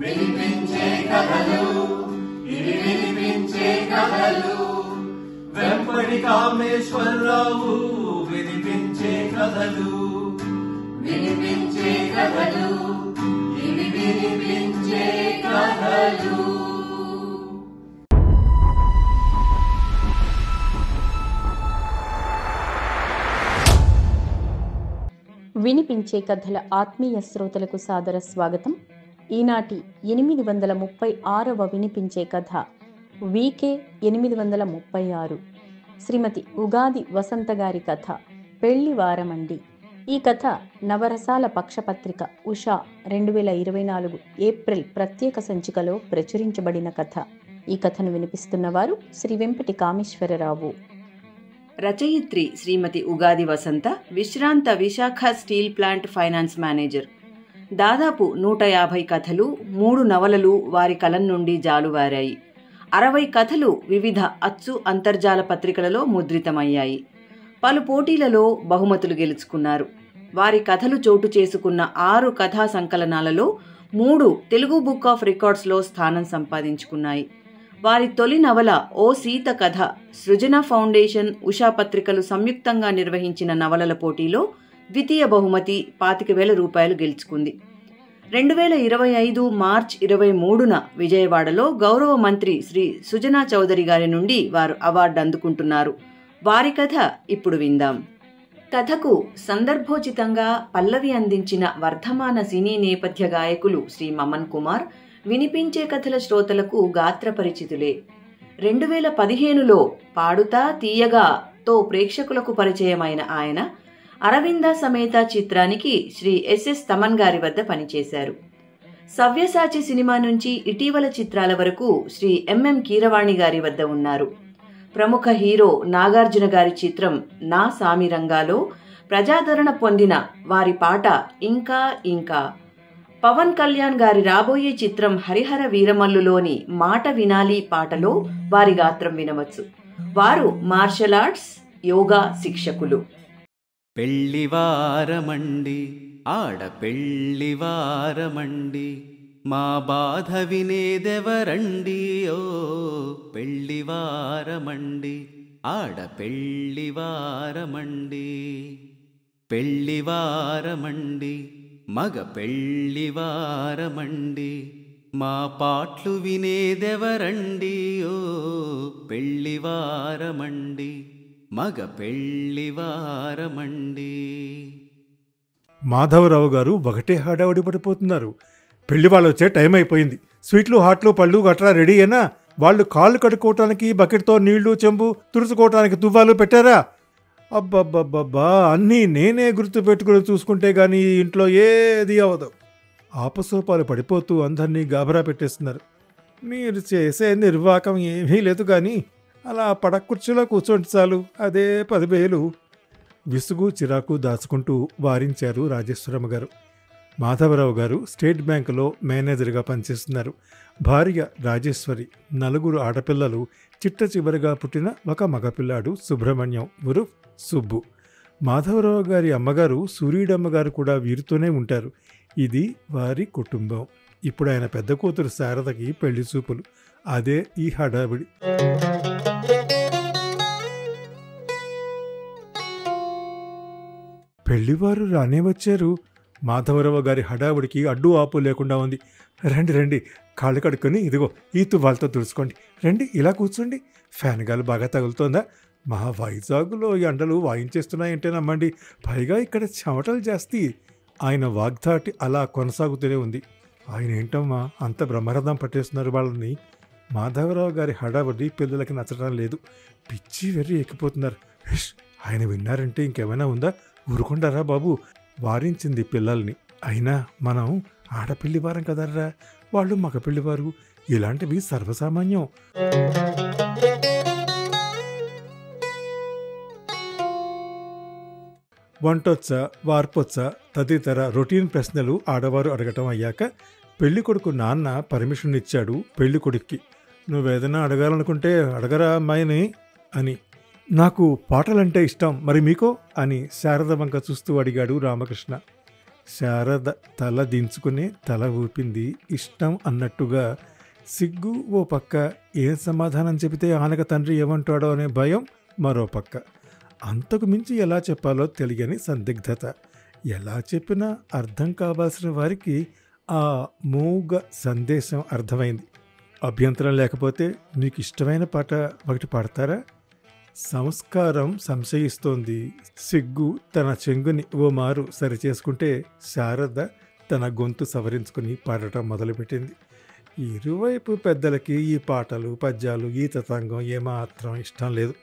వినిపించే కథలు ఇవి వినిపించే కథలు వెంపటి కామేశ్వరరావు వినిపించే కథలు వినిపించే కథలు ఇవి వినిపించే కథలు. వినిపించే కథల ఆత్మీయ శ్రోతలకు సాదర స్వాగతం. ఈనాటి 836వ వినిపించే కథ వీకే 836 శ్రీమతి ఉగాది వసంత గారి కథ పెళ్లివారమండి. ఈ కథ నవరసాల పక్షపత్రిక ఉషా 2024 ఏప్రిల్ ప్రత్యేక సంచికలో ప్రచురించబడిన కథ. ఈ కథను వినిపిస్తున్నవారు శ్రీ వెంపటి కామేశ్వరరావు. రచయిత్రి శ్రీమతి ఉగాది వసంత విశ్రాంత Visakha steel plant finance manager. దాదాపు 150 కథలు, 3 నవలలు వారి కలం నుండి జాలువారాయి. 60 కథలు వివిధ అచ్చు అంతర్జాల పత్రికలలో ముద్రితమయ్యాయి. పలు పోటీలలో బహుమతులు గెలుచుకున్నారు. వారి కథలు చోటు చేసుకున్న 6 కథా సంకలనాలలో 3 తెలుగు బుక్ ఆఫ్ రికార్డ్స్లో స్థానం సంపాదించుకున్నాయి. వారి తొలి నవల ఓ సీత కథ సృజన ఫౌండేషన్, ఉషా పత్రికలు సంయుక్తంగా నిర్వహించిన నవలల పోటీలో ద్వితీయ బహుమతి 25,000 రూపాయలు గెలుచుకుంది. 2025 మార్చి 23న విజయవాడలో గౌరవ మంత్రి శ్రీ సుజనా చౌదరి గారి నుండి వారు అవార్డు అందుకుంటున్నారు. వారి కథ ఇప్పుడు విందాం. కథకు సందర్భోచితంగా పల్లవి అందించిన వర్ధమాన సినీ నేపథ్య గాయకులు శ్రీ మమన్ కుమార్ వినిపించే కథల శ్రోతలకు గాత్ర పరిచితులే. 2015లో పాడుతా తీయగా తో ప్రేక్షకులకు పరిచయమైన ఆయన అరవింద సమేత చిత్రానికి శ్రీ ఎస్ఎస్ తమన్ గారి వద్ద పనిచేశారు. సవ్యసాచి సినిమా నుంచి ఇటీవల చిత్రాల వరకు శ్రీ ఎంఎం కీరవాణి గారి వద్ద ఉన్నారు. ప్రముఖ హీరో నాగార్జున గారి చిత్రం నా సామిరంగాలో ప్రజాదరణ పొందిన వారి పాట ఇంకా ఇంకా, పవన్ కళ్యాణ్ గారి రాబోయే చిత్రం హరిహర వీరమల్లులోని మాట వినాలి పాటలో వారి గాత్రం వినవచ్చు. వారు మార్షల్ ఆర్ట్స్, యోగా శిక్షకులు. పెళ్లివారమండి ఆడపెళ్లివారమండి, మా బాధ వినేదెవరండి, ఓ పెళ్లివారమండి ఆడపెళ్లివారమండి. పెళ్లివారమండి మగ పెళ్లివారమండి, మా పాట్లు వినేదెవరండి, ఓ పెళ్లివారమండి మగ పెళ్లివారమండి. మాధవరావు గారు ఒకటే హడావుడి పడిపోతున్నారు. పెళ్లి వాళ్ళు వచ్చే టైం అయిపోయింది. స్వీట్లు, హాట్లు, పళ్ళు గట్రా రెడీ అయినా వాళ్ళు కాళ్ళు కడుక్కోవటానికి బకెట్తో నీళ్లు, చెంబు, తుడుచుకోవటానికి తువ్వాలు పెట్టారా? అబ్బబ్బబ్బబ్బా, అన్నీ నేనే గుర్తు పెట్టుకుని చూసుకుంటే గానీ ఇంట్లో ఏది అవదు. ఆపసోపాలు పడిపోతూ అందరినీ గాబరా పెట్టేస్తున్నారు. మీరు చేసే నిర్వాకం ఏమీ లేదు కానీ అలా పడకుర్చీలో కూర్చోండి చాలు, అదే 10,000. విసుగు చిరాకు దాచుకుంటూ వారించారు రాజేశ్వరమ్మ గారు. మాధవరావు గారు స్టేట్ బ్యాంకులో మేనేజర్గా పనిచేస్తున్నారు. భార్య రాజేశ్వరి, 4 ఆడపిల్లలు, చిట్ట చివరిగా పుట్టిన ఒక మగపిల్లాడు సుబ్రహ్మణ్యం ఉరుఫ్ సుబ్బు. మాధవరావు గారి అమ్మగారు సూర్యుడమ్మగారు కూడా వీరితోనే ఉంటారు. ఇది వారి కుటుంబం. ఇప్పుడు ఆయన పెద్ద కూతురు శారదకి పెళ్లి చూపులు. అదే ఈ హడావిడి. పెళ్లివారు రానే వచ్చారు. మాధవరావు గారి హడావుడికి అడ్డు ఆపు లేకుండా ఉంది. రండి రండి, కాళ్ళు కడుక్కొని ఇదిగో ఈ తువ్వాలతో తుడుచుకోండి. రండి, ఇలా కూర్చోండి. ఫ్యాన్ గాలి బాగా తగులుతోందా? మా వైజాగ్లో ఎండలు వాయించేస్తున్నాయంటే నమ్మండి. పైగా ఇక్కడ చెమటలు జాస్తి. ఆయన వాగ్దాటి అలా కొనసాగుతూనే ఉంది. ఆయన ఏంటమ్మా అంత బ్రహ్మరథం పట్టేస్తున్నారు వాళ్ళని. మాధవరావు గారి హడావుడి పిల్లలకి నచ్చడం లేదు. పిచ్చి వెర్రి ఎక్కిపోతున్నారు. ఆయన విన్నారంటే ఇంకేమైనా ఉందా? ఊరుకుంటారా బాబు, వారించింది పిల్లల్ని. అయినా మనం ఆడపిల్లి వారం కదర్రా, వాళ్ళు మగ పెళ్లివారు. ఇలాంటివి సర్వసామాన్యం. వంటొచ్చా, వార్పొచ్చా తదితర రొటీన్ ప్రశ్నలు ఆడవారు అడగటం అయ్యాక పెళ్లికొడుకు నాన్న పర్మిషన్ ఇచ్చాడు పెళ్లికొడుక్కి. నువ్వేదైనా అడగాలనుకుంటే అడగరా అమ్మాయిని అని. నాకు పాటలంటే ఇష్టం, మరి మీకో అని శారద వంక చూస్తూ అడిగాడు రామకృష్ణ. శారద తల దించుకుని తల ఊపింది ఇష్టం అన్నట్టుగా. సిగ్గు ఓ పక్క, ఏం సమాధానం చెబితే ఆనక తండ్రి ఏమంటాడో అనే భయం మరో పక్క. అంతకు మించి ఎలా చెప్పాలో తెలియని సందిగ్ధత. ఎలా చెప్పినా అర్థం కావాల్సిన వారికి ఆ మూగ సందేశం అర్థమైంది. అభ్యంతరం లేకపోతే మీకు ఇష్టమైన పాట ఒకటి పాడతారా? సంస్కారం సంశయిస్తోంది. సిగ్గు తన చెంగుని ఓ మారు సరిచేసుకుంటే శారద తన గొంతు సవరించుకుని పాడటం మొదలుపెట్టింది. ఇరువైపు పెద్దలకి ఈ పాటలు, పద్యాలు, ఈ తతంగం ఏమాత్రం ఇష్టం లేదు.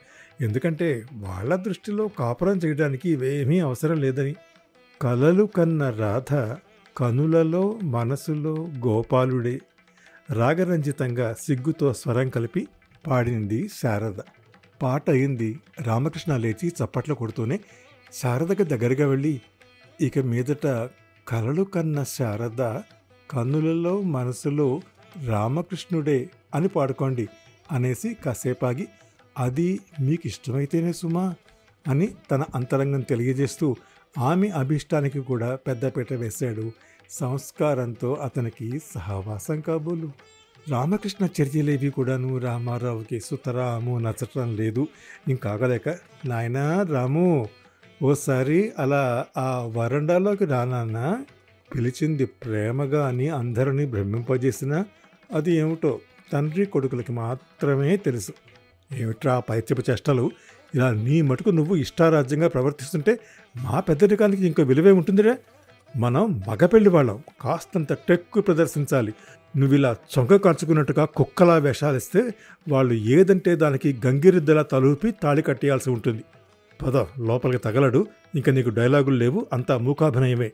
ఎందుకంటే వాళ్ళ దృష్టిలో కాపురం చేయడానికి ఇవేమీ అవసరం లేదని. కలలు కన్న రాధ కనులలో మనసులో గోపాలుడే రాగరంజితంగా సిగ్గుతో స్వరం కలిపి పాడింది శారద. పాట అయింది. రామకృష్ణ లేచి చప్పట్లు కొడుతూనే శారదకి దగ్గరగా వెళ్ళి, ఇక మీదట కలలు కన్న శారద కన్నులలో మనసులో రామకృష్ణుడే అని పాడుకోండి అనేసి కాసేపాగి, అది మీకు ఇష్టమైతేనే సుమా అని తన అంతరంగం తెలియజేస్తూ ఆమె అభిష్టానికి కూడా పెద్దపీట వేశాడు. సంస్కారంతో అతనికి సహవాసం కాబోలు. రామకృష్ణ చర్యలేవి కూడాను రామారావుకి సుతరాము నచ్చటం లేదు. ఇంకాగలేక, నాయనా రాము, ఓసారి అలా ఆ వరండాలోకి రానన్నా పిలిచింది ప్రేమగా అని అందరినీ భ్రమింపజేసినా అది ఏమిటో తండ్రి కొడుకులకి మాత్రమే తెలుసు. ఏమిట్రా పైత్యపు చేష్టలు? ఇలా నీ మటుకు నువ్వు ఇష్టారాజ్యంగా ప్రవర్తిస్తుంటే మా పెద్దరికానికి ఇంకో విలువే ఉంటుందిరా. మనం మగపెళ్లి వాళ్ళం, కాస్తంత టెక్కు ప్రదర్శించాలి. నువ్విలా చొంగ కాల్చుకున్నట్టుగా కుక్కలా వేషాలిస్తే వాళ్ళు ఏదంటే దానికి గంగిరెద్దులా తలూపి తాళి కట్టేయాల్సి ఉంటుంది. పద, లోపలికి తగలడు. ఇంక నీకు డైలాగులు లేవు, అంతా మూకాభినయమే.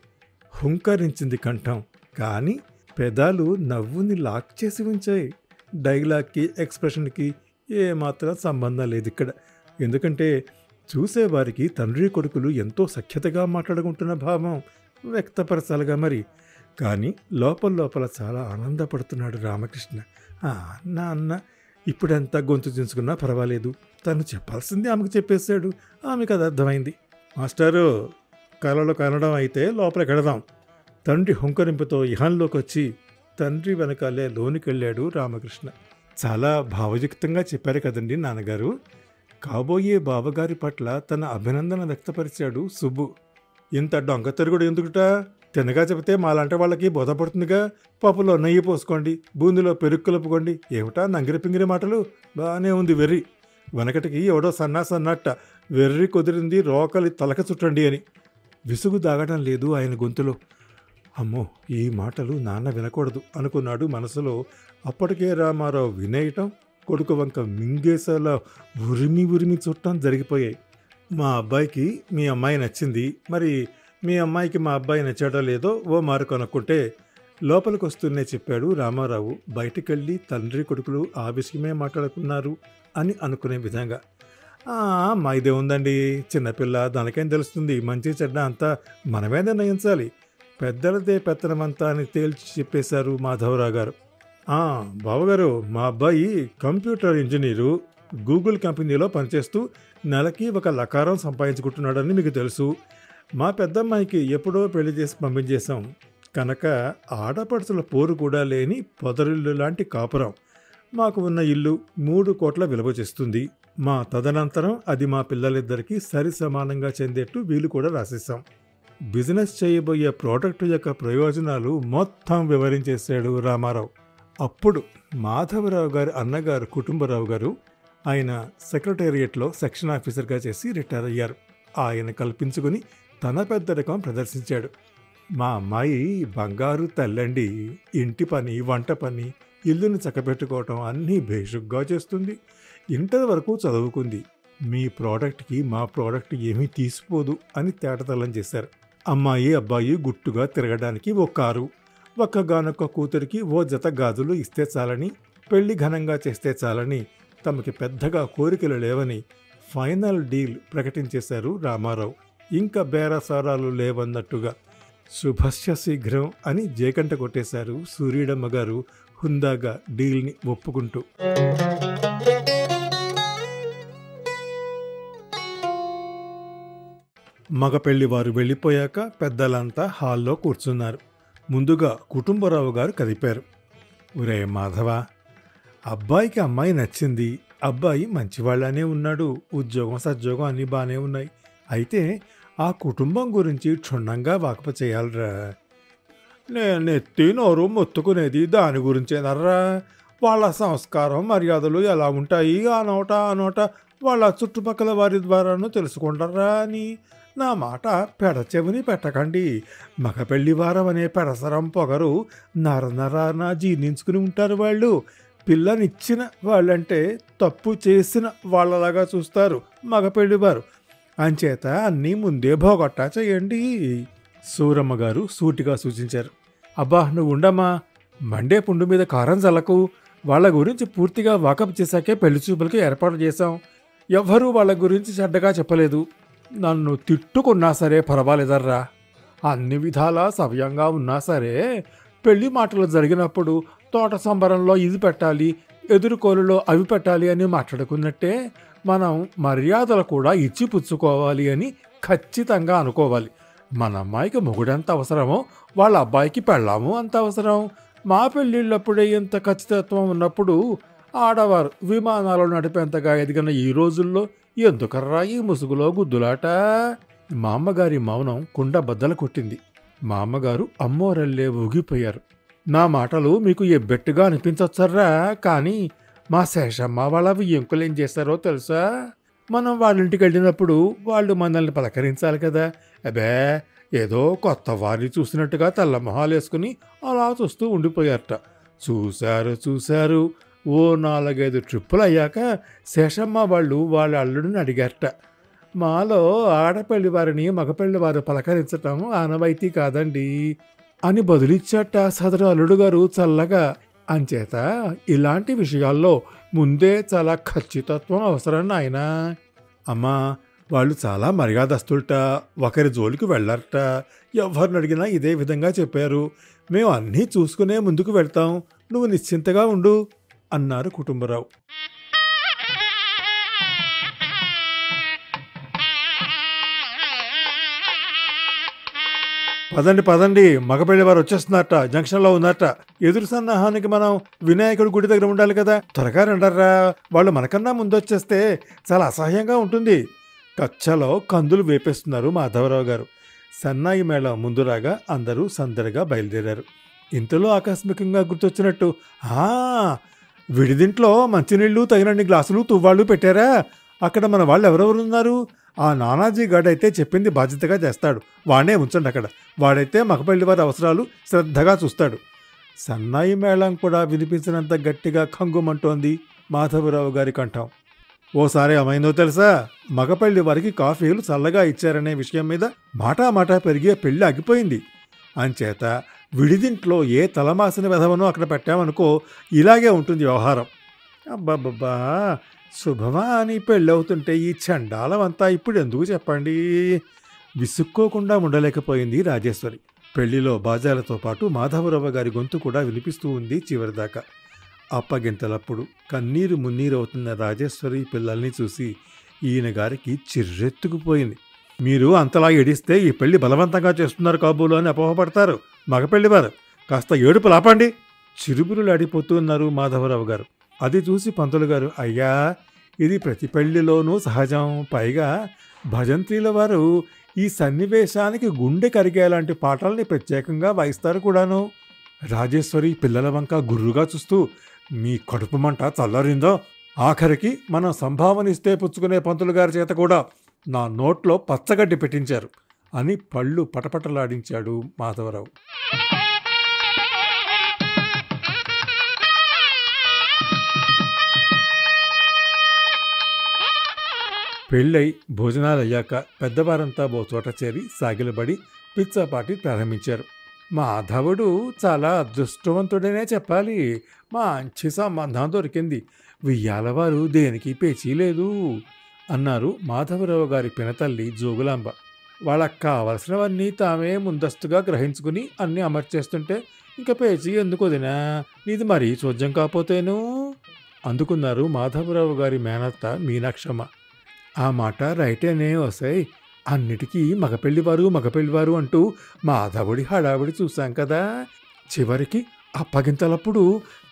హుంకరించింది కంఠం. కానీ పెదాలు నవ్వుని లాక్ చేసి ఉంచాయి. డైలాగ్కి ఎక్స్ప్రెషన్కి ఏమాత్రం సంబంధం లేదు ఇక్కడ. ఎందుకంటే చూసేవారికి తండ్రి కొడుకులు ఎంతో సఖ్యతగా మాట్లాడుకుంటున్న భావం వ్యక్తపరచాలిగా మరి. కానీ లోపల చాలా ఆనందపడుతున్నాడు రామకృష్ణ. నా అన్న ఇప్పుడెంత గొంతు చించుకున్నా పర్వాలేదు, తను చెప్పాల్సింది ఆమెకు చెప్పేశాడు. ఆమెకు అది అర్థమైంది. మాస్టారు, కలలో కనడం అయితే లోపలికి వెళదాం. తండ్రి హుంకరింపుతో ఇహంలోకి వచ్చి తండ్రి వెనకాలే లోనికెళ్ళాడు రామకృష్ణ. చాలా భావయుక్తంగా చెప్పారు కదండి నాన్నగారు. కాబోయే బావగారి పట్ల తన అభినందన వ్యక్తపరిచాడు సుబ్బు. ఇంత డొంక తిరుగుడు ఎందుకుట? తినగా చెబితే మాలాంటి వాళ్ళకి బోధపడుతుందిగా. పప్పులో నెయ్యి పోసుకోండి, బూందిలో పెరుగు కలుపుకోండి. ఏమిటా నంగిరి పింగిరి మాటలు? బాగానే ఉంది వెర్రి. వెనకటికి ఎవడో సన్నట్ట వెర్రి కుదిరింది రోకలి తలక చుట్టండి అని. విసుగు దాగడం లేదు ఆయన గొంతులో. అమ్మో, ఈ మాటలు నాన్న వినకూడదు అనుకున్నాడు మనసులో. అప్పటికే రామారావు వినేయటం, కొడుకు వంక మింగేసేలా ఉరిమి చుట్టం జరిగిపోయాయి. మా అబ్బాయికి మీ అమ్మాయి నచ్చింది, మరి మీ అమ్మాయికి మా అబ్బాయి నచ్చాడో లేదో ఓ మారు కనుక్కుంటే లోపలికి వస్తూనే చెప్పాడు రామారావు. బయటికెళ్ళి తండ్రి కొడుకులు ఆ విషయమే మాట్లాడుకున్నారు అని అనుకునే విధంగా. మా ఇదే ఉందండి, చిన్నపిల్ల, దానికేం తెలుస్తుంది? మంచి చెడ్డ అంతా మనమే నిర్ణయించాలి. పెద్దలదే పెత్తనమంతా అని తేల్చి చెప్పేశారు మాధవరావు గారు. బావగారు, మా అబ్బాయి కంప్యూటర్ ఇంజనీరు, గూగుల్ కంపెనీలో పనిచేస్తూ నెలకి 1 లకారం సంపాదించుకుంటున్నాడని మీకు తెలుసు. మా పెద్దమ్మాయికి ఎప్పుడో పెళ్లి చేసి పంపించేశాం కనుక ఆడపడుచుల పోరు కూడా లేని పొదరిల్లు లాంటి కాపురం. మాకు ఉన్న ఇల్లు 3 కోట్ల విలువ చేస్తుంది. మా తదనంతరం అది మా పిల్లలిద్దరికీ సరి సమానంగా చెందేట్టు వీలు కూడా రాసేశాం. బిజినెస్ చేయబోయే ప్రోడక్ట్ యొక్క ప్రయోజనాలు మొత్తం వివరించేశాడు రామారావు. అప్పుడు మాధవరావు గారి అన్నగారు కుటుంబరావు గారు, ఆయన సెక్రటేరియట్లో సెక్షన్ ఆఫీసర్గా చేసి రిటైర్ అయ్యారు. ఆయన కల్పించుకుని తన పెద్దరికం ప్రదర్శించాడు. మా అమ్మాయి బంగారు తల్లండి. ఇంటి పని, వంట పని, ఇల్లుని చక్కబెట్టుకోవటం అన్నీ భేషుగ్గా చేస్తుంది. ఇంటర్ వరకు చదువుకుంది. మీ ప్రోడక్ట్కి మా ప్రోడక్ట్ ఏమీ తీసిపోదు అని తేటతల్లం చేశారు. అమ్మాయి అబ్బాయి గుట్టుగా తిరగడానికి 1 కారు, ఒక్కగానొక్క కూతురికి 1 జత గాజులు ఇస్తే చాలని, పెళ్లి ఘనంగా చేస్తే చాలని, తమకి పెద్దగా కోరికలు లేవని ఫైనల్ డీల్ ప్రకటించేశారు రామారావు. ఇంకా బేరసారాలు లేవన్నట్టుగా. శుభస్య శీఘ్రం అని జేకంట కొట్టేశారు సూర్యుడమ్మ గారు హుందాగా డీల్ని ఒప్పుకుంటూ. మగ పెళ్లివారు వెళ్ళిపోయాక పెద్దలంతా హాల్లో కూర్చున్నారు. ముందుగా కుటుంబరావు గారు కదిపారు. ఒరే మాధవ, అబ్బాయికి అమ్మాయి నచ్చింది, అబ్బాయి మంచివాళ్లానే ఉన్నాడు, ఉద్యోగం సద్యోగం అన్నీ బాగానే ఉన్నాయి. అయితే ఆ కుటుంబం గురించి క్షుణ్ణంగా వాకప చేయాలరా. నేనెత్తి నోరు మొత్తుకునేది దాని గురించేనర్రా. వాళ్ళ సంస్కారం మర్యాదలు ఎలా ఉంటాయి ఆ నోట వాళ్ళ చుట్టుపక్కల వారి ద్వారాను తెలుసుకుంటారా అని. నా మాట పెడచెవిని పెట్టకండి. మగ పెళ్లి వారం అనే పెడసరం పొగరు నరనరాన జీర్ణించుకుని ఉంటారు వాళ్ళు. పిల్లనిచ్చిన వాళ్ళంటే తప్పు చేసిన వాళ్ళలాగా చూస్తారు మగ పెళ్లివారు. అంచేత అన్నీ ముందే భోగొట్టా చేయండి. సూరమ్మ గారు సూటిగా సూచించారు. అబ్బా, నువ్వు ఉండమ్మా, మండే పుండు మీద కారం చల్లకు. వాళ్ళ గురించి పూర్తిగా వాకప్ చేశాకే పెళ్లి చూపులకి ఏర్పాటు చేశాం. ఎవ్వరూ వాళ్ళ గురించి చెడ్డగా చెప్పలేదు. నన్ను తిట్టుకున్నా సరే పర్వాలేదర్రా. అన్ని విధాలా సవ్యంగా ఉన్నా సరే పెళ్లి మాటలు జరిగినప్పుడు తోట సంబరంలో ఇది పెట్టాలి, ఎదురుకోలులో అవి పెట్టాలి అని మాట్లాడుకున్నట్టే మనం మర్యాదలు కూడా ఇచ్చి పుచ్చుకోవాలి అని ఖచ్చితంగా అనుకోవాలి. మన అమ్మాయికి మొగుడెంత అవసరమో వాళ్ళ అబ్బాయికి పెళ్ళాము అంత అవసరం. మా పెళ్ళిళ్ళప్పుడే ఇంత ఖచ్చితత్వం ఉన్నప్పుడు ఆడవారు విమానాలు నడిపేంతగా ఎదిగిన ఈ రోజుల్లో ఎందుకర్రా ఈ ముసుగులో గుద్దులాట? మా అమ్మగారి మౌనం కుండ బద్దలు కొట్టింది. మా అమ్మగారు అమ్మోరల్లే ఊగిపోయారు. నా మాటలు మీకు ఎబ్బెట్టుగా అనిపించొచ్చర్రా, కానీ మా శేషమ్మ వాళ్ళ వియ్యంకులు ఏం చేస్తారో తెలుసా? మనం వాళ్ళింటికి వెళ్ళినప్పుడు వాళ్ళు మనల్ని పలకరించాలి కదా. అబే, ఏదో కొత్త వారిని చూసినట్టుగా తెల్ల మొహాలు వేసుకుని అలా చూస్తూ ఉండిపోయారట. చూశారు. ఓ 4-5 ట్రిప్పులు అయ్యాక శేషమ్మ వాళ్ళు వాళ్ళ అల్లుడిని అడిగారట. మాలో ఆడపెళ్లి వారిని మగపెళ్లి వారు పలకరించటం ఆనవాయితీ కాదండి అని బదులిచ్చాట సదరు అల్లుడు గారు చల్లగా. అంచేత ఇలాంటి విషయాల్లో ముందే చాలా ఖచ్చితత్వం అవసరం నాయనా. అమ్మా, వాళ్ళు చాలా మర్యాదస్తులట, ఒకరి జోలికి వెళ్ళారట. ఎవరిని అడిగినా ఇదే విధంగా చెప్పారు. మేము అన్నీ చూసుకునే ముందుకు వెళ్తాం, నువ్వు నిశ్చింతగా ఉండు అన్నారు కుటుంబరావు. పదండి, మగపెళ్లి వారు వచ్చేస్తున్నారట, జంక్షన్లో ఉన్నారట. ఎదురు సన్నాహానికి మనం వినాయకుడి గుడి దగ్గర ఉండాలి కదా. త్వరగా రండర్రా, వాళ్ళు మనకన్నా ముందొచ్చేస్తే చాలా అసహ్యంగా ఉంటుంది. కచ్చలో కందులు వేపేస్తున్నారు మాధవరావు గారు. సన్నాయి మేళం ముందు రాగా అందరూ సందడిగా బయలుదేరారు. ఇంతలో ఆకస్మికంగా గుర్తొచ్చినట్టు, విడిదింట్లో మంచినీళ్ళు తగినన్ని గ్లాసులు తువ్వాళ్ళు పెట్టారా? అక్కడ మన వాళ్ళు ఎవరెవరున్నారు? ఆ నానాజీ గాడైతే చెప్పింది బాధ్యతగా చేస్తాడు, వాడే ఉంచండి అక్కడ. వాడైతే మగపెళ్లి వారి అవసరాలు శ్రద్ధగా చూస్తాడు. సన్నాయి మేళం కూడా వినిపించినంత గట్టిగా ఖంగుమంటోంది మాధవరావు గారి కంఠం. ఓసారి ఏమైందో తెలుసా? మగపెళ్లి వారికి కాఫీలు చల్లగా ఇచ్చారనే విషయం మీద మాటా పెరిగే పెళ్లి ఆగిపోయింది. అంచేత విడిదింట్లో ఏ తలమాసిన వెధవనో అక్కడ పెట్టామనుకో, ఇలాగే ఉంటుంది వ్యవహారం. అబ్బాబ్బా, శుభమా అని పెళ్ళవుతుంటే ఈ చండాలం అంతా ఇప్పుడు ఎందుకు చెప్పండి? విసుక్కోకుండా ఉండలేకపోయింది రాజేశ్వరి. పెళ్లిలో బాజాలతో పాటు మాధవరావు గారి గొంతు కూడా వినిపిస్తూ ఉంది చివరిదాకా. అప్పగింతలప్పుడు కన్నీరు మున్నీరవుతున్న రాజేశ్వరి పిల్లల్ని చూసి ఈయన గారికి చిర్రెత్తుకుపోయింది. మీరు అంతలా ఏడిస్తే ఈ పెళ్లి బలవంతంగా చేస్తున్నారు కాబోలు అని అపోహపడతారు మగపెళ్లివారు. కాస్త ఏడుపు లాపండి, చిరుబురులాడిపోతున్నారు మాధవరావు గారు. అది చూసి పంతులు గారు, అయ్యా, ఇది ప్రతి పెళ్లిలోనూ సహజం. పైగా భజంత్రీల వారు ఈ సన్నివేశానికి గుండె కరిగేలాంటి పాటల్ని ప్రత్యేకంగా వాయిస్తారు కూడాను. రాజేశ్వరి పిల్లల వంక గుర్రుగా చూస్తూ, మీ కడుపు మంట చల్లరిందో? ఆఖరికి మనం సంభావనిస్తే పుచ్చుకునే పంతులు గారి చేత కూడా నా నోట్లో పచ్చగడ్డి పెట్టించారు అని పళ్ళు పటపటలాడించాడు మాధవరావు. పెళ్ళై భోజనాలయ్యాక పెద్దవారంతా ఓ చోట చేరి సాగిలబడి పిచ్చాపాటి ప్రారంభించారు. మాధవుడు చాలా అదృష్టవంతుడనే చెప్పాలి. మంచి సంబంధం దొరికింది. వియ్యాలవారు దేనికి పేచీ లేదు అన్నారు మాధవరావు గారి పినతల్లి జోగులాంబ. వాళ్ళకు కావలసినవన్నీ తామే ముందస్తుగా గ్రహించుకుని అన్నీ అమర్చేస్తుంటే ఇంకా పేచి ఎందుకు వదినా, నీది మరీ చోద్యం కాపోతేను అందుకున్నారు మాధవరావు గారి మేనత్త మీనాక్షమ్మ. ఆ మాట రైటేనే వస్తాయి, అన్నిటికీ మగపెళ్లివారు అంటూ మాధవుడి హడావిడి చూశాం కదా. చివరికి అప్పగింతలప్పుడు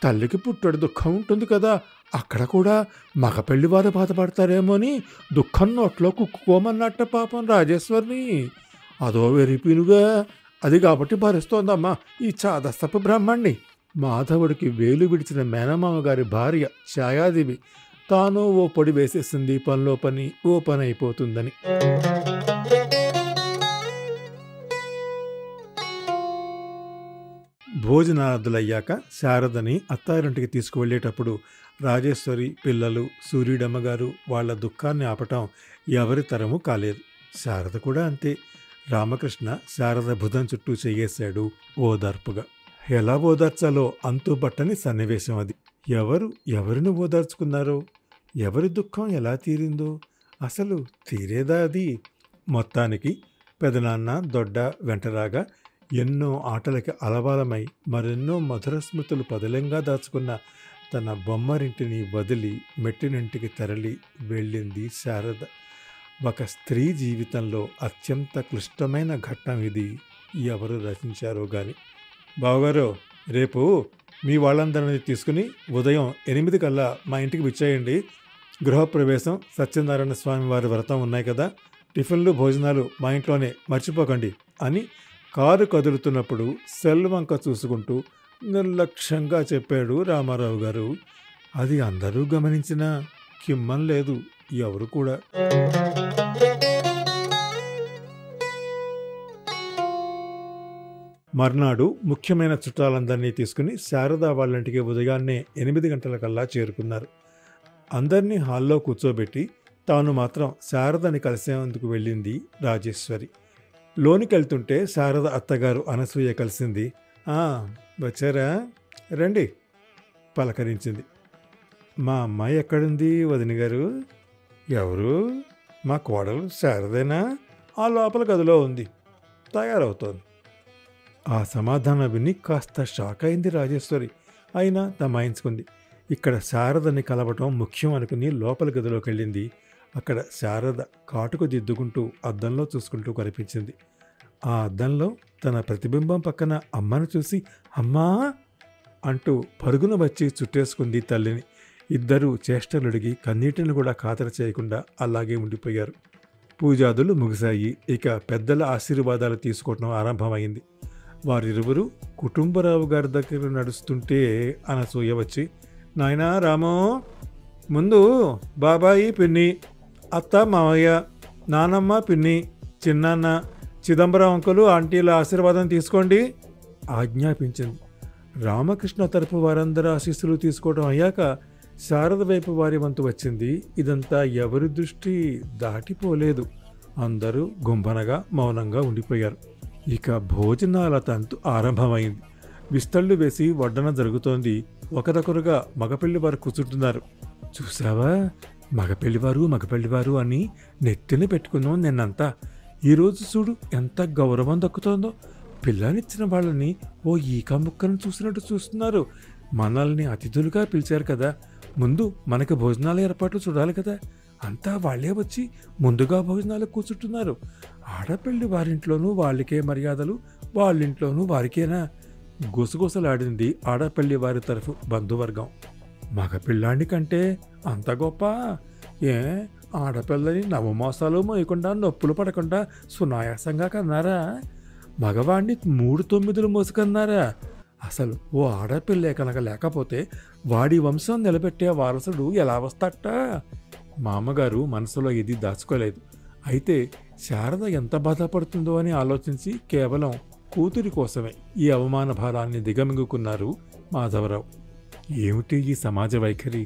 తల్లికి పుట్టడు దుఃఖం ఉంటుంది కదా, అక్కడ కూడా మగపెళ్లివారు బాధపడతారేమో అని దుఃఖం నోట్లో కుక్కుకోమన్నట్ట పాపం రాజేశ్వరిని. అదో వెరిపినుగా, అది కాబట్టి భరిస్తోందమ్మా ఈ చాదస్తపు బ్రహ్మణ్ణి. మాధవుడికి వేలు విడిచిన మేనమామ గారి భార్య ఛాయాదేవి తాను ఓ పొడి వేసేసింది, పనిలో పని ఓ పని అయిపోతుందని. భోజనాదులయ్యాక శారదని అత్తారింటికి తీసుకువెళ్ళేటప్పుడు రాజేశ్వరి, పిల్లలు, సూర్యుడమ్మగారు వాళ్ల దుఃఖాన్ని ఆపటం ఎవరి తరము కాలేదు. శారద కూడా అంతే. రామకృష్ణ శారద భుజం చుట్టూ చెయ్యేశాడు ఓదార్పుగా. ఎలా ఓదార్చాలో అంతుబట్టని సన్నివేశం అది. ఎవరిని ఓదార్చుకున్నారో, ఎవరి దుఃఖం ఎలా తీరిందో, అసలు తీరేదా అది? మొత్తానికి పెదనాన్న దొడ్డ వెంటరాగా ఎన్నో ఆటలకి అలవాలమై మరెన్నో మధుర స్మృతులు పదిలంగా దాచుకున్న తన బొమ్మరింటిని వదిలి మెట్టినింటికి తరలి వెళ్ళింది శారద. ఒక స్త్రీ జీవితంలో అత్యంత క్లిష్టమైన ఘట్టం ఇది. ఎవరు రచించారో గాని. బావగారు, రేపు మీ వాళ్ళందరినీ తీసుకుని ఉదయం 8 కల్లా మా ఇంటికి విచ్చేయండి. గృహప్రవేశం, సత్యనారాయణ స్వామి వారి వ్రతం ఉన్నాయి కదా, టిఫిన్లు భోజనాలు మా ఇంట్లోనే, మర్చిపోకండి అని కారు కదులుతున్నప్పుడు సెల్వంక చూసుకుంటూ నిర్లక్ష్యంగా చెప్పాడు రామారావు గారు. అది అందరూ గమనించినా కిమ్మం లేదు ఎవరు కూడా. మర్నాడు ముఖ్యమైన చుట్టాలందరినీ తీసుకుని శారదా వాళ్ళంటికి ఉదయాన్నే 8 గంటలకల్లా చేరుకున్నారు. అందరినీ హాల్లో కూర్చోబెట్టి తాను మాత్రం శారదని కలిసేందుకు వెళ్ళింది రాజేశ్వరి. లోనికెళ్తుంటే శారద అత్తగారు అనసూయ కలిసింది. వచ్చారా, రండి పలకరించింది. మా అమ్మాయి ఎక్కడుంది వదిన గారు? ఎవరు? మా కోడలు శారదేనా? ఆ లోపల గదిలో ఉంది, తయారవుతోంది. ఆ సమాధానం విని కాస్త షాక్ అయింది రాజేశ్వరి. అయినా తమాయించుకుంది. ఇక్కడ శారదని కలవటం ముఖ్యం అనుకుని లోపల గదిలోకి వెళ్ళింది. అక్కడ శారద కాటుకు దిద్దుకుంటూ అద్దంలో చూసుకుంటూ కనిపించింది. ఆ అద్దంలో తన ప్రతిబింబం పక్కన అమ్మను చూసి అమ్మా అంటూ పరుగున వచ్చి చుట్టేసుకుంది తల్లిని. ఇద్దరూ చేష్టలుడిగి కన్నీటిని కూడా ఖాతరు చేయకుండా అలాగే ఉండిపోయారు. పూజాదులు ముగిశాయి. ఇక పెద్దల ఆశీర్వాదాలు తీసుకోవటం ఆరంభమైంది. వారిరువురు కుటుంబరావు గారి దగ్గర నడుస్తుంటే అనసూయ వచ్చి, నాయనా రామో, ముందు బాబాయి పిన్ని, అత్త మావయ్య, నానమ్మ పిన్ని, చిన్నాన్న, చిదంబరం అంకులు ఆంటీల ఆశీర్వాదం తీసుకోండి ఆజ్ఞాపించింది. రామకృష్ణ తరపు వారందరూ ఆశీస్సులు తీసుకోవడం అయ్యాక శారద వైపు వారి వంతు వచ్చింది. ఇదంతా ఎవరి దృష్టి దాటిపోలేదు. అందరూ గుంభనగా మౌనంగా ఉండిపోయారు. ఇక భోజనాల తంతు ఆరంభమైంది. విస్తళ్ళు వేసి వడ్డన జరుగుతోంది. ఒకరొకరుగా మగపెళ్లి వారు కూర్చుంటున్నారు. చూసావా, మగపెళ్లివారు అని నెత్తిన పెట్టుకున్నాం నిన్నంతా. ఈరోజు చూడు ఎంత గౌరవం దక్కుతోందో. పిల్లనిచ్చిన వాళ్ళని ఓ ఈక ముక్కను చూసినట్టు చూస్తున్నారు. మనల్ని అతిథులుగా పిలిచారు కదా, ముందు మనకి భోజనాల ఏర్పాట్లు చూడాలి కదా. అంతా వాళ్లే వచ్చి ముందుగా భోజనాలు కూర్చుంటున్నారు. ఆడపిల్లి వారింట్లోనూ వాళ్ళకే మర్యాదలు, వాళ్ళింట్లోనూ వారికేనా? గుసగుసలాడింది ఆడపల్లి వారి తరఫు బంధువర్గం. మగపిల్లాండి కంటే అంత గొప్ప? ఆడపిల్లని నవమోసాలు మోయకుండా నొప్పులు పడకుండా సునాయాసంగా కన్నారా? మగవాణ్ణి 3 9 మోసుకన్నారా? అసలు ఓ ఆడపిల్లే కనుక లేకపోతే వాడి వంశం నిలబెట్టే వారసుడు ఎలా వస్తాట? మామగారు మనసులో ఇది దాచుకోలేదు. అయితే శారద ఎంత బాధపడుతుందో అని ఆలోచించి కేవలం కూతురి కోసమే ఈ అవమాన భారాన్ని దిగమింగుకున్నారు మాధవరావు. ఏమిటి ఈ సమాజ వైఖరి?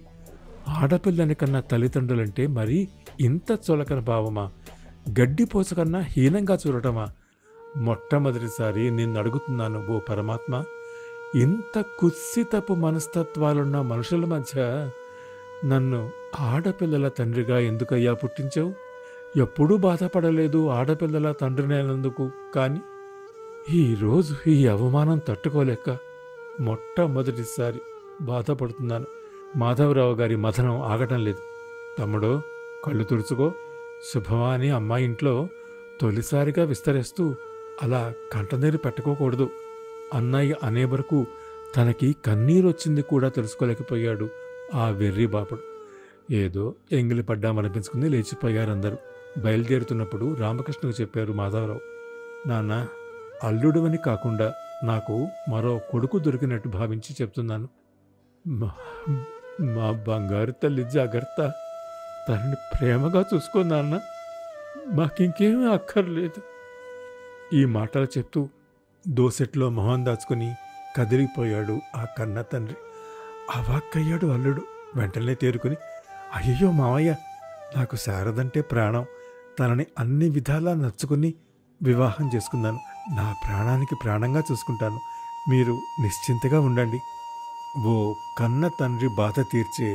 ఆడపిల్లని కన్నా తల్లిదండ్రులంటే మరీ ఇంత చులకన భావమా? గడ్డిపోసకన్నా హీనంగా చూడటమా? మొట్టమొదటిసారి నిన్నడుగుతున్నాను ఓ పరమాత్మ, ఇంత కుత్సితపు మనస్తత్వాలున్న మనుషుల మధ్య నన్ను ఆడపిల్లల తండ్రిగా ఎందుకయ్యా పుట్టించావు? ఎప్పుడూ బాధపడలేదు ఆడపిల్లల తండ్రినైనందుకు. కానీ ఈరోజు ఈ అవమానం తట్టుకోలేక మొట్టమొదటిసారి బాధపడుతున్నాను. మాధవరావు గారి మథనం ఆగటం లేదు. తమ్ముడో, కళ్ళు తుడుచుకో. శుభమా అని అమ్మాయి ఇంట్లో తొలిసారిగా విస్తరిస్తూ అలా కంటనీరు పెట్టుకోకూడదు. అన్నయ్య అనే వరకు తనకి కన్నీరొచ్చింది కూడా తెలుసుకోలేకపోయాడు ఆ వెర్రి బాపుడు. ఏదో ఎంగిలి పడ్డామనిపించుకుని లేచిపోయారందరూ. బయలుదేరుతున్నప్పుడు రామకృష్ణకు చెప్పారు మాధవరావు, నాన్న, అల్లుడువని కాకుండా నాకు మరో కొడుకు దొరికినట్టు భావించి చెప్తున్నాను. మా బంగారు తల్లి జాగ్రత్త. తనని ప్రేమగా చూసుకో నాన్న, మాకింకేమీ అక్కర్లేదు. ఈ మాటలు చెప్తూ దోసెట్లో మొహం దాచుకుని కదిలిపోయాడు ఆ కన్న తండ్రి. అవాక్కయ్యాడు అల్లుడు. వెంటనే తేరుకుని, అయ్యో మావయ్య, నాకు శారదంటే ప్రాణం. తనని అన్ని విధాలా నచ్చుకుని వివాహం చేసుకున్నాను. నా ప్రాణానికి ప్రాణంగా చూసుకుంటాను. మీరు నిశ్చింతగా ఉండండి. ఓ కన్న తండ్రి బాధ తీర్చే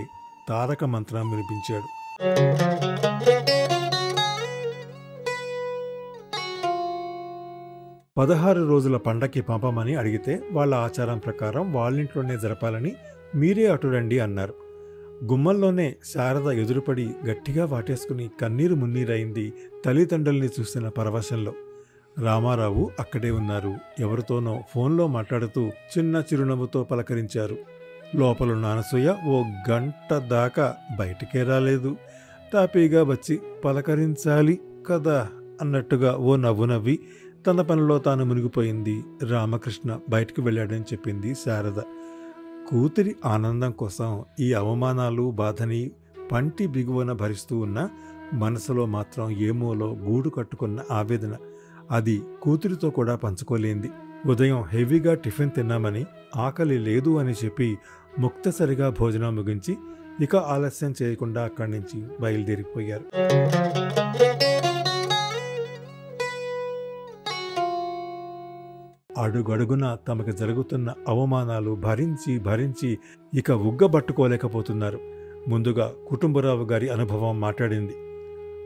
తారక మంత్రం వినిపించాడు. పదహారు రోజుల పండక్కి పంపమని అడిగితే వాళ్ళ ఆచారం ప్రకారం వాళ్ళింట్లోనే జరపాలని మీరే అటురండి అన్నారు. గుమ్మల్లోనే శారద ఎదురుపడి గట్టిగా వాటేసుకుని కన్నీరు మున్నీరైంది తల్లిదండ్రుల్ని చూసిన పరవశంలో. రామారావు అక్కడే ఉన్నారు. ఎవరితోనో ఫోన్లో మాట్లాడుతూ చిన్న చిరునవ్వుతో పలకరించారు. లోపలున్న అనసూయ ఓ గంట దాకా బయటికే రాలేదు. తాపీగా వచ్చి పలకరించాలి కదా అన్నట్టుగా ఓ నవ్వు నవ్వి తన పనిలో తాను మునిగిపోయింది. రామకృష్ణ బయటకు వెళ్ళాడని చెప్పింది శారద. కూతురి ఆనందం కోసం ఈ అవమానాలు బాధని పంటి బిగువన భరిస్తూ ఉన్న మనసులో మాత్రం ఏమోలో గూడు కట్టుకున్న ఆవేదన, అది కూతురితో కూడా పంచుకోలేంది. ఉదయం హెవీగా టిఫిన్ తిన్నామని ఆకలి లేదు అని చెప్పి ముక్తసరిగా భోజనం ముగించి ఇక ఆలస్యం చేయకుండా అక్కడి నుంచి బయలుదేరిపోయారు. అడుగడుగున తమకు జరుగుతున్న అవమానాలు భరించి భరించి ఇక ఉగ్గబట్టుకోలేకపోతున్నారు. ముందుగా కుటుంబరావు గారి అనుభవం మాట్లాడింది.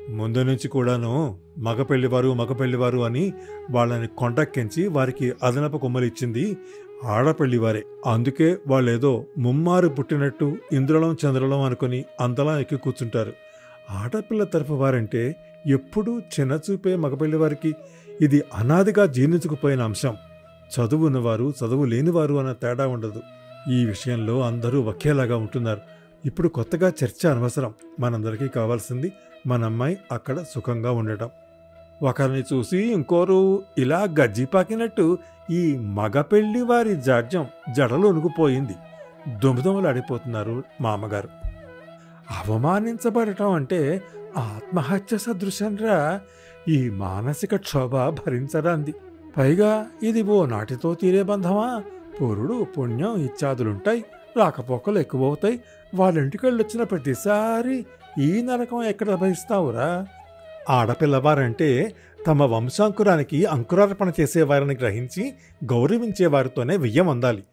ముందు నుంచి కూడాను మగపెళ్లివారు అని వాళ్ళని కొండక్కించి వారికి అదనపు కొమ్మలిచ్చింది ఆడపెళ్లివారే. అందుకే వాళ్ళేదో ముమ్మారు పుట్టినట్టు ఇంద్రలం చంద్రలం అనుకుని అంతలా ఎక్కి కూర్చుంటారు. ఆడపిల్ల తరఫు వారంటే ఎప్పుడూ చిన్నచూపే మగపెళ్లివారికి ఇది అనాదిగా జీర్ణించుకుపోయిన అంశం. చదువున్నవారు చదువు లేనివారు అన్న తేడా ఉండదు. ఈ విషయంలో అందరూ ఒకేలాగా ఉంటున్నారు. ఇప్పుడు కొత్తగా చర్చ అనవసరం. మనందరికీ కావాల్సింది మన అమ్మాయి అక్కడ సుఖంగా ఉండటం. ఒకరిని చూసి ఇంకోరు ఇలా గజ్జిపాకినట్టు ఈ మగపెళ్లి వారి జాడ్యం జడలు ఒనుగుపోయింది. దుమదుమలాడిపోతున్నారు మామగారు. అవమానించబడటం అంటే ఆత్మహత్య సదృశంరా. ఈ మానసిక క్షోభ భరించరాంది. పైగా ఇది ఓ నాటితో తీరే బంధమా? పురుడు పుణ్యం ఇత్యాదులుంటాయి. రాకపోకలు ఎక్కువవుతాయి. వాళ్ళింటికి వెళ్ళొచ్చిన ప్రతిసారి ఈ నరకం ఎక్కడ భరిస్తావురా? ఆడపిల్లవారంటే తమ వంశాంకురానికి అంకురార్పణ చేసేవారిని గ్రహించి గౌరవించేవారితోనే వియ్యం అందాలి.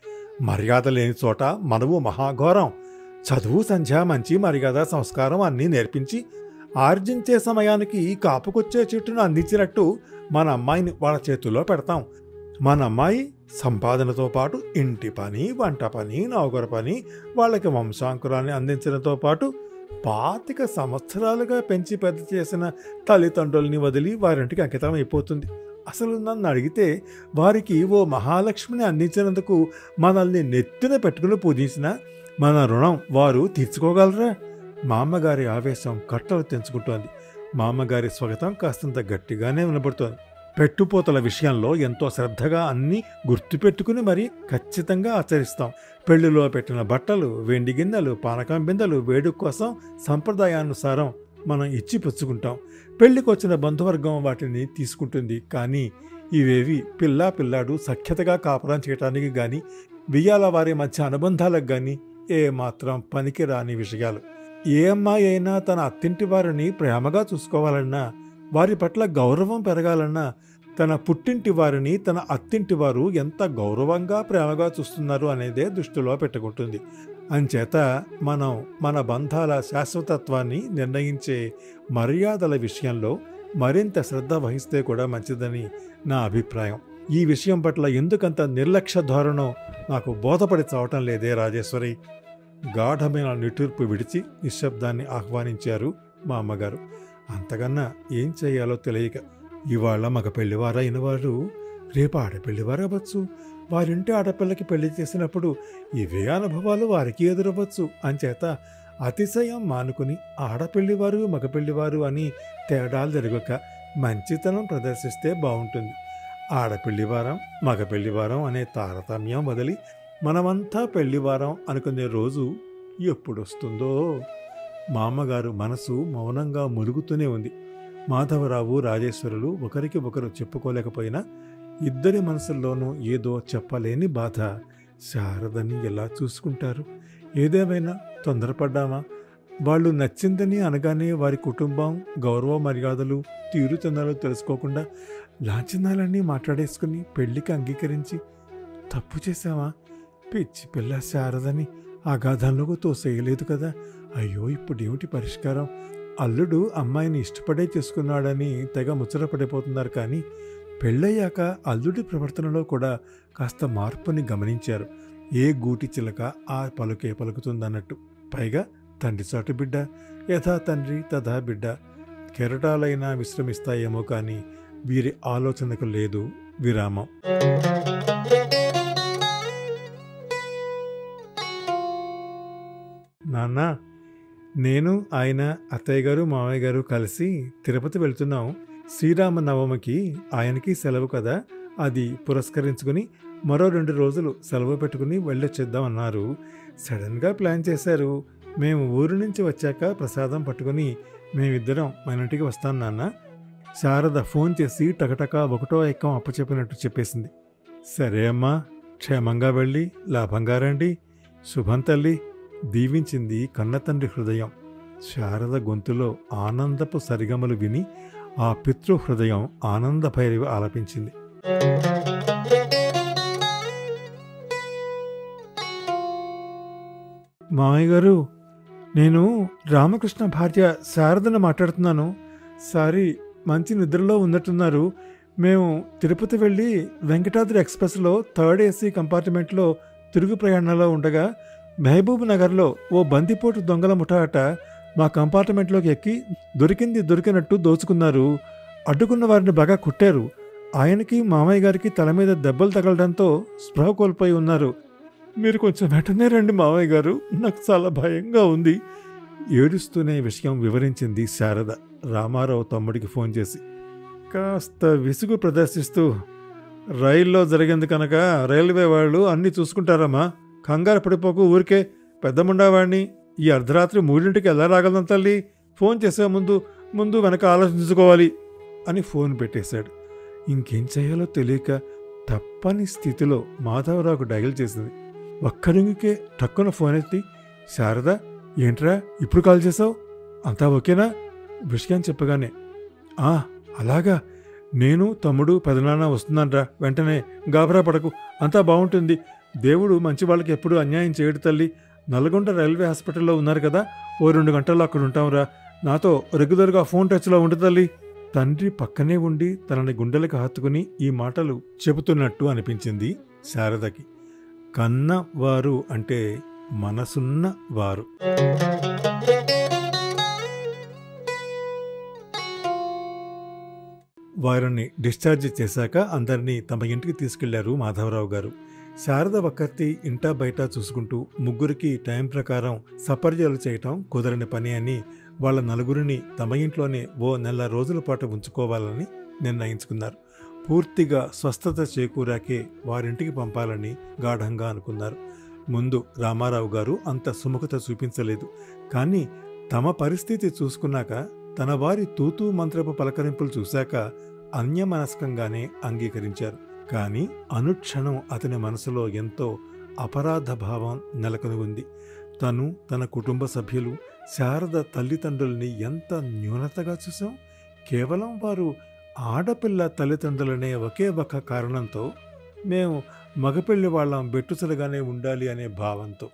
మర్యాద లేని చోట మనవు మహాఘోరం. చదువు సంధ్య మంచి మర్యాద సంస్కారం అన్నీ నేర్పించి ఆర్జించే సమయానికి కాపుకొచ్చే చెట్టును అందించినట్టు మన అమ్మాయిని వాళ్ళ చేతుల్లో పెడతాం. మన అమ్మాయి సంపాదనతో పాటు ఇంటి పని, వంట పని, నౌకర పని, వాళ్ళకి వంశాంకురాన్ని అందించడంతో పాటు 25 సంవత్సరాలుగా పెంచి పెద్ద చేసిన తల్లిదండ్రుల్ని వదిలి వారింటికి అంకితం అయిపోతుంది. అసలు నన్ను అడిగితే వారికి ఓ మహాలక్ష్మిని అందించినందుకు మనల్ని నెత్తిన పెట్టుకుని పూజించిన మన రుణం వారు తీర్చుకోగలరా? మామగారి ఆవేశం కట్టలు తెంచుకుంటోంది. మామగారి స్వాగతం కాస్తంత గట్టిగానే వినబడుతోంది. పెట్టుపోతల విషయంలో ఎంతో శ్రద్ధగా అన్నీ గుర్తుపెట్టుకుని మరీ ఖచ్చితంగా ఆచరిస్తాం. పెళ్లిలో పెట్టిన బట్టలు, వెండి గిన్నెలు, పానకం బిందెలు వేడుక కోసం సంప్రదాయానుసారం మనం ఇచ్చి పుచ్చుకుంటాం. పెళ్లికొచ్చిన బంధువర్గం వాటిని తీసుకుంటుంది. కానీ ఇవేవి పిల్లాడు సఖ్యతగా కాపురం చేయటానికి గాని, వియ్యాల వారి మధ్య అనుబంధాలకు గాని ఏమాత్రం పనికిరాని విషయాలు. ఏ అమ్మాయి అయినా తన అత్తింటి వారిని ప్రేమగా చూసుకోవాలన్నా, వారి పట్ల గౌరవం పెరగాలన్నా తన పుట్టింటి వారిని తన అత్తింటి వారు ఎంత గౌరవంగా ప్రేమగా చూస్తున్నారు అనేదే దృష్టిలో పెట్టుకుంటుంది. అంచేత మనం మన బంధాల శాశ్వతత్వాన్ని నిర్ణయించే మర్యాదల విషయంలో మరింత శ్రద్ధ వహిస్తే కూడా మంచిదని నా అభిప్రాయం. ఈ విషయం పట్ల ఎందుకంత నిర్లక్ష్య ధోరణో నాకు బోధపడి చావటం లేదే రాజేశ్వరి. గాఢమైన నిట్టూర్పు విడిచి నిశ్శబ్దాన్ని ఆహ్వానించారు మా అమ్మగారు. అంతకన్నా ఏం చేయాలో తెలియక, ఇవాళ మగ పెళ్లివారైన వారు రేపు ఆడపెళ్లివారు అవ్వచ్చు. వారింటి ఆడపిల్లకి పెళ్లి చేసినప్పుడు ఇవే అనుభవాలు వారికి ఎదురవ్వచ్చు. అంచేత అతిశయం మానుకుని ఆడపెళ్లివారు మగపెళ్లివారు అని తేడాలు జరగక మంచితనం ప్రదర్శిస్తే బాగుంటుంది. ఆడపెళ్లివారం మగపెళ్లివారం అనే తారతమ్యం వదిలి మనమంతా పెళ్లివారం అనుకునే రోజు ఎప్పుడొస్తుందో. మా అమ్మగారు మనసు మౌనంగా మురుగుతూనే ఉంది. మాధవరావు రాజేశ్వరులు ఒకరికి ఒకరు చెప్పుకోలేకపోయినా ఇద్దరి మనసుల్లోనూ ఏదో చెప్పలేని బాధ. శారదని ఎలా చూసుకుంటారు? ఏదేమైనా తొందరపడ్డామా? వాళ్ళు నచ్చిందని అనగానే వారి కుటుంబం గౌరవ మర్యాదలు తీరుచందాలు తెలుసుకోకుండా లాంఛనాలన్నీ మాట్లాడేసుకుని పెళ్లికి అంగీకరించి తప్పు చేశామా? పిచ్చి పిల్ల శారదని అగాధంలోకి తోసేయలేదు కదా. అయ్యో, ఇప్పుడేమిటి పరిష్కారం? అల్లుడు అమ్మాయిని ఇష్టపడే చేసుకున్నాడని తెగ ముచ్చటపడిపోతున్నారు. కానీ పెళ్ళయ్యాక అల్లుడి ప్రవర్తనలో కూడా కాస్త మార్పుని గమనించారు. ఏ గూటి చిలక ఆ పలుకే పలుకుతుందన్నట్టు. పైగా తండ్రి చాటు బిడ్డ, యథా తండ్రి తథా బిడ్డ. కెరటాలైనా విశ్రమిస్తాయేమో కానీ వీరి ఆలోచనకు లేదు విరామం. నాన్న, నేను ఆయన అత్తయ్య గారు మామయ్య గారు కలిసి తిరుపతి వెళ్తున్నాం. శ్రీరామనవమికి ఆయనకి సెలవు కదా, అది పురస్కరించుకుని మరో 2 రోజులు సెలవు పెట్టుకుని వెళ్ళొచ్చేద్దాం అన్నారు. సడన్గా ప్లాన్ చేశారు. మేము ఊరు నుంచి వచ్చాక ప్రసాదం పట్టుకుని మేమిద్దరం మన ఇంటికి వస్తాను నాన్న. శారద ఫోన్ చేసి టకటక ఒకటో ఎక్కం అప్పచెప్పినట్టు చెప్పేసింది. సరే అమ్మా, క్షేమంగా వెళ్ళి లాభంగా రండి. శుభం తల్లి, దీవించింది కన్నతండ్రి హృదయం. శారద గొంతులో ఆనందపు సరిగమలు విని ఆ పితృ హృదయం ఆనంద భైరవి ఆలపించింది. మామయ్య గారు, నేను రామకృష్ణ భార్య శారదను మాట్లాడుతున్నాను. సారీ, మంచి నిద్రలో ఉన్నట్టున్నారు. మేము తిరుపతి వెళ్ళి వెంకటాద్రి ఎక్స్ప్రెస్లో 3rd AC కంపార్ట్మెంట్లో తిరుగు ప్రయాణంలో ఉండగా మహబూబ్ నగర్లో ఓ బందిపోటు దొంగల ముఠాట మా కంపార్ట్మెంట్లోకి ఎక్కి దొరికింది దొరికినట్టు దోచుకున్నారు. అడ్డుకున్న వారిని బాగా కుట్టారు. ఆయనకి మామయ్య గారికి తల మీద దెబ్బలు తగలడంతో స్పృహ కోల్పోయి ఉన్నారు. మీరు కొంచెం వెంటనే రండి మామయ్య గారు, నాకు చాలా భయంగా ఉంది. ఏడుస్తూనే విషయం వివరించింది శారద రామారావు తమ్ముడికి ఫోన్ చేసి. కాస్త విసుగు ప్రదర్శిస్తూ, రైల్లో జరిగింది కనుక రైల్వే వాళ్ళు అన్నీ చూసుకుంటారమ్మా, కంగారు పడిపోకు, ఊరికే పెద్దముండావాడిని ఈ అర్ధరాత్రి 3ంటికి ఎలా రాగలం తల్లి, ఫోన్ చేసే ముందు వెనక ఆలోచించుకోవాలి అని ఫోన్ పెట్టేశాడు. ఇంకేం చేయాలో తెలియక తప్పని స్థితిలో మాధవరావుకు డయల్ చేసింది. ఒక్కరింగికే టక్కున ఫోన్ ఎత్తి, శారద ఏంట్రా ఇప్పుడు కాల్ చేసావు, అంతా ఓకేనా? విషయం చెప్పగానే, అలాగా, నేను తమ్ముడు పెదనాన్న వస్తున్నాన్రా, వెంటనే గాబరా పడకు, అంతా బాగుంటుంది. దేవుడు మంచి వాళ్ళకి ఎప్పుడూ అన్యాయం చేయడు తల్లి. నల్గొండ రైల్వే హాస్పిటల్లో ఉన్నారు కదా, ఓ 2 గంటల్లో అక్కడ ఉంటాంరా. నాతో రెగ్యులర్గా ఫోన్ టచ్లో ఉండు తల్లి. తండ్రి పక్కనే ఉండి తనని గుండెలకు హత్తుకుని ఈ మాటలు చెబుతున్నట్టు అనిపించింది శారదకి. కన్న వారు అంటే మనసున్న వారు. వారిని డిశ్చార్జ్ చేశాక అందరినీ తమ ఇంటికి తీసుకెళ్లారు మాధవరావు గారు. శారద ఒక్కర్తి ఇంటా బయట చూసుకుంటూ ముగ్గురికి టైం ప్రకారం సపర్యలు చేయటం కుదరని పని అని వాళ్ళ నలుగురిని తమ ఇంట్లోనే ఓ 4 రోజుల పాటు ఉంచుకోవాలని నిర్ణయించుకున్నారు. పూర్తిగా స్వస్థత చేకూరాకే వారింటికి పంపాలని గాఢంగా అనుకున్నారు. ముందు రామారావు గారు అంత సుముఖత చూపించలేదు. కానీ తమ పరిస్థితి చూసుకున్నాక, తన వారి తూతూ మంత్రపు పలకరింపులు చూశాక అన్యమనస్కంగానే అంగీకరించారు. కానీ అనుక్షణం అతని మనసులో ఎంతో అపరాధ భావం నెలకొని ఉంది. తను, తన కుటుంబ సభ్యులు, శారద తల్లిదండ్రుల్ని ఎంత న్యూనతగా చూసాం. కేవలం వారు ఆడపిల్ల తల్లిదండ్రులనే ఒకే ఒక కారణంతో మేము మగపిల్లి వాళ్ళం బెట్టుసలుగానే ఉండాలి అనే భావంతో.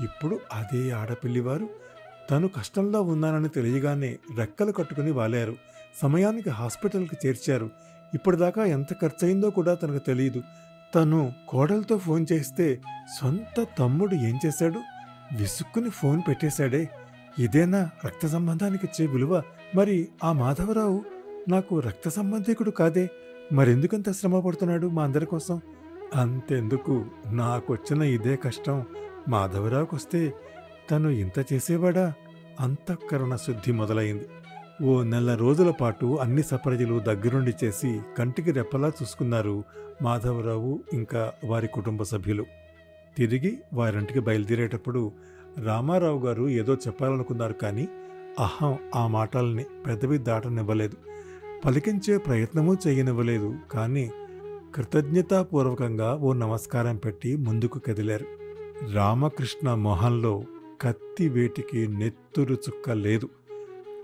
ఇప్పుడు అదే ఆడపిల్లివారు తను కష్టంలో ఉన్నానని తెలియగానే రెక్కలు కట్టుకుని వాలారు. సమయానికి హాస్పిటల్కి చేర్చారు. ఇప్పటిదాకా ఎంత ఖర్చయిందో కూడా తనకు తెలియదు. తను కోడలతో ఫోన్ చేస్తే సొంత తమ్ముడు ఏం చేశాడు? విసుక్కుని ఫోన్ పెట్టేశాడే. ఇదేనా రక్త సంబంధానికి ఇచ్చే విలువ? మరి ఆ మాధవరావు నాకు రక్త సంబంధికుడు కాదే, మరెందుకంత శ్రమ పడుతున్నాడు మా అందరి కోసం? అంతెందుకు, నాకొచ్చిన ఇదే కష్టం మాధవరావుకు వస్తే తను ఇంత చేసేవాడా? అంతఃకరణ శుద్ధి మొదలైంది. ఓ నెల రోజుల పాటు అన్ని సపర్యలు దగ్గరుండి చేసి కంటికి రెప్పలా చూసుకున్నారు మాధవరావు ఇంకా వారి కుటుంబ సభ్యులు. తిరిగి వారింటికి బయలుదేరేటప్పుడు రామారావు గారు ఏదో చెప్పాలనుకున్నారు, కానీ అహం ఆ మాటల్ని పెదవి దాటనివ్వలేదు, పలికించే ప్రయత్నమూ చేయనివ్వలేదు. కానీ కృతజ్ఞతాపూర్వకంగా ఓ నమస్కారం పెట్టి ముందుకు కదిలారు. రామకృష్ణ మొహంలో కత్తి వేటికి నెత్తురు చుక్క లేదు.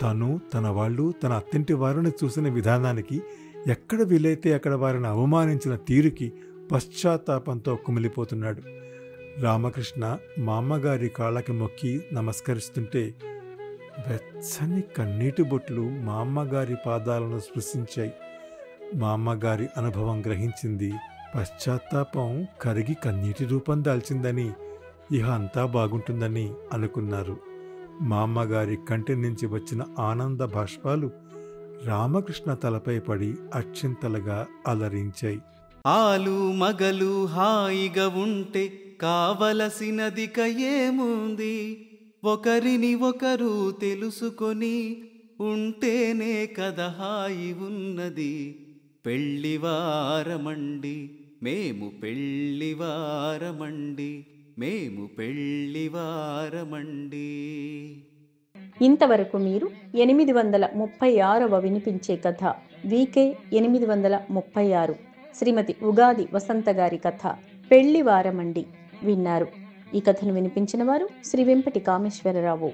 తను, తన వాళ్ళు, తన అత్తింటి వారిని చూసిన విధానానికి, ఎక్కడ వీలైతే అక్కడ వారిని అవమానించిన తీరుకి పశ్చాత్తాపంతో కుమిలిపోతున్నాడు. రామకృష్ణ మా అమ్మగారి కాళ్ళకి మొక్కి నమస్కరిస్తుంటే వెచ్చని కన్నీటి బొట్లు మా అమ్మగారి పాదాలను స్పృశించాయి. మా అమ్మగారి అనుభవం గ్రహించింది. పశ్చాత్తాపం కరిగి కన్నీటి రూపం దాల్చిందని, ఇహ అంతా బాగుంటుందని అనుకున్నారు. మా అమ్మగారి కంటి నుంచి వచ్చిన ఆనంద బాష్పాలు రామకృష్ణ తలపై పడి అక్షింతలుగా అలరించాయి. ఆలు మగలు హాయిగా ఉంటే కావలసినదిక ఏముంది? ఒకరిని ఒకరు తెలుసుకొని ఉంటేనే కదా హాయి ఉన్నది. పెళ్ళివారమండి మేము, పెళ్ళివారమండి మేము, పెళ్ళివారమండి. ఇంతవరకు మీరు 836వ వినిపించే కథ వీకే 836 శ్రీమతి ఉగాది వసంత గారి కథ పెళ్లివారమండి విన్నారు. ఈ కథను వినిపించిన వారు శ్రీ వెంపటి కామేశ్వరరావు.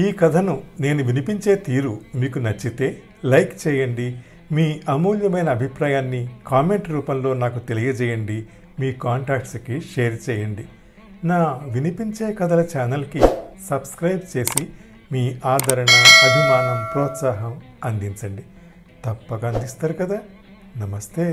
ఈ కథను నేను వినిపించే తీరు మీకు నచ్చితే లైక్ చేయండి. మీ అమూల్యమైన అభిప్రాయాన్ని కామెంట్ రూపంలో నాకు తెలియజేయండి. మీ కాంటాక్ట్స్కి షేర్ చేయండి. నా వినిపించే కథల ఛానల్కి సబ్స్క్రైబ్ చేసి మీ ఆదరణ, అభిమానం, ప్రోత్సాహం అందించండి. తప్పక అందిస్తారు కదా. నమస్తే.